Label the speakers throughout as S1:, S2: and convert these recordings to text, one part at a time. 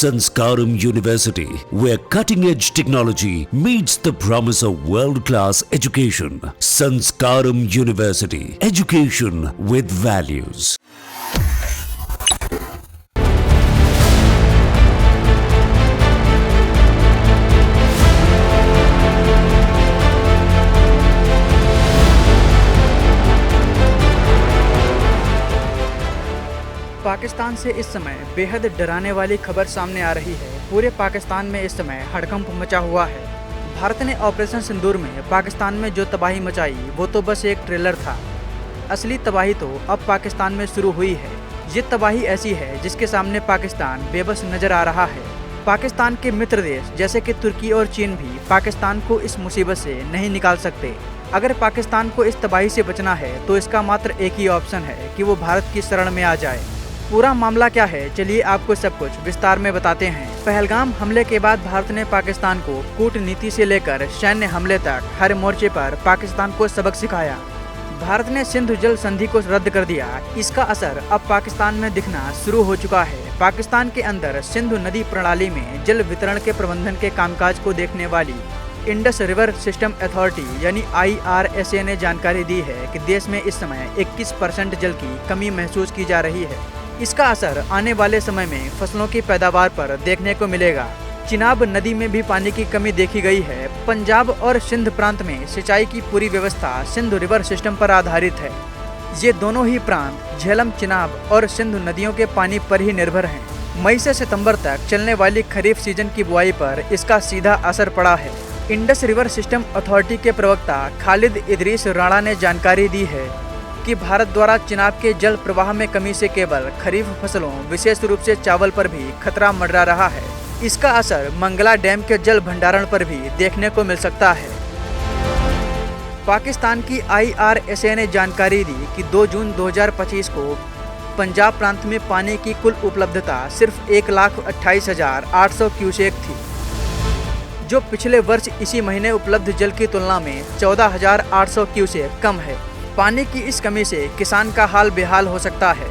S1: Sanskaram University, where cutting-edge technology meets the promise of world-class education. Sanskaram University, education with values.
S2: Pakistan से इस समय बेहद डराने वाली खबर सामने आ रही है। पूरे पाकिस्तान में इस समय हड़कंप मचा हुआ है। भारत ने ऑपरेशन सिंदूर में पाकिस्तान में जो तबाही मचाई वो तो बस एक ट्रेलर था। असली तबाही तो अब पाकिस्तान में शुरू हुई है। ये तबाही ऐसी है जिसके सामने पाकिस्तान बेबस नजर आ रहा है। पाकिस्तान के मित्र देश जैसे कि तुर्की और चीन भी पाकिस्तान को इस मुसीबत से नहीं निकाल सकते। अगर पाकिस्तान को इस तबाही से बचना है तो इसका मात्र एक ही ऑप्शन है कि वो भारत की शरण में आ जाए। पूरा मामला क्या है, चलिए आपको सब कुछ विस्तार में बताते हैं। पहलगाम हमले के बाद भारत ने पाकिस्तान को कूटनीति से लेकर सैन्य हमले तक हर मोर्चे पर पाकिस्तान को सबक सिखाया। भारत ने सिंधु जल संधि को रद्द कर दिया। इसका असर अब पाकिस्तान में दिखना शुरू हो चुका है। पाकिस्तान के अंदर सिंधु नदी प्रणाली में जल वितरण के प्रबंधन के कामकाज को देखने वाली इंडस रिवर सिस्टम अथॉरिटी यानी IRSA ने जानकारी दी है कि देश में इस समय 21% जल की कमी महसूस की जा रही है। इसका असर आने वाले समय में फसलों की पैदावार पर देखने को मिलेगा। चिनाब नदी में भी पानी की कमी देखी गई है। पंजाब और सिंध प्रांत में सिंचाई की पूरी व्यवस्था सिंधु रिवर सिस्टम पर आधारित है। ये दोनों ही प्रांत झेलम, चिनाब और सिंधु नदियों के पानी पर ही निर्भर हैं। मई से सितंबर तक चलने वाली खरीफ सीजन की बुआई पर इसका सीधा असर पड़ा है। इंडस रिवर सिस्टम अथॉरिटी के प्रवक्ता खालिद इदरीस राणा ने जानकारी दी है कि भारत द्वारा चिनाब के जल प्रवाह में कमी से केवल खरीफ फसलों विशेष रूप से चावल पर भी खतरा मंडरा रहा है। इसका असर मंगला डैम के जल भंडारण पर भी देखने को मिल सकता है। पाकिस्तान की IRSA ने जानकारी दी कि 2 जून 2025 को पंजाब प्रांत में पानी की कुल उपलब्धता सिर्फ 1,28,800 क्यूसेक थी, जो पिछले वर्ष इसी महीने उपलब्ध जल की तुलना में 14,800 क्यूसेक कम है। पानी की इस कमी से किसान का हाल बेहाल हो सकता है।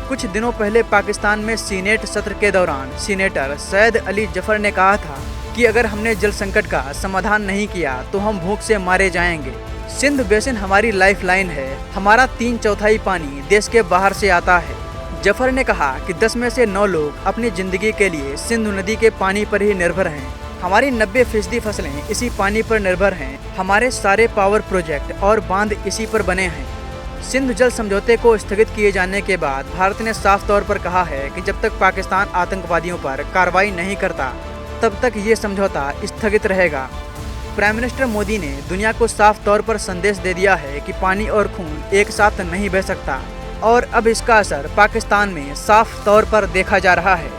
S2: कुछ दिनों पहले पाकिस्तान में सीनेट सत्र के दौरान सीनेटर सैयद अली जफर ने कहा था कि अगर हमने जल संकट का समाधान नहीं किया तो हम भूख से मारे जाएंगे। सिंध बेसिन हमारी लाइफलाइन है। हमारा 3/4 पानी देश के बाहर से आता है। जफर ने कहा कि 10 में से 9 लोग अपनी जिंदगी के लिए सिंधु नदी के पानी पर ही निर्भर हैं। हमारी 90% फसलें इसी पानी पर निर्भर हैं। हमारे सारे पावर प्रोजेक्ट और बांध इसी पर बने हैं। सिंधु जल समझौते को स्थगित किए जाने के बाद भारत ने साफ तौर पर कहा है कि जब तक पाकिस्तान आतंकवादियों पर कार्रवाई नहीं करता तब तक ये समझौता स्थगित रहेगा। प्राइम मिनिस्टर मोदी ने दुनिया को साफ तौर पर संदेश दे दिया है कि पानी और खून एक साथ नहीं बह सकता और अब इसका असर पाकिस्तान में साफ तौर पर देखा जा रहा है।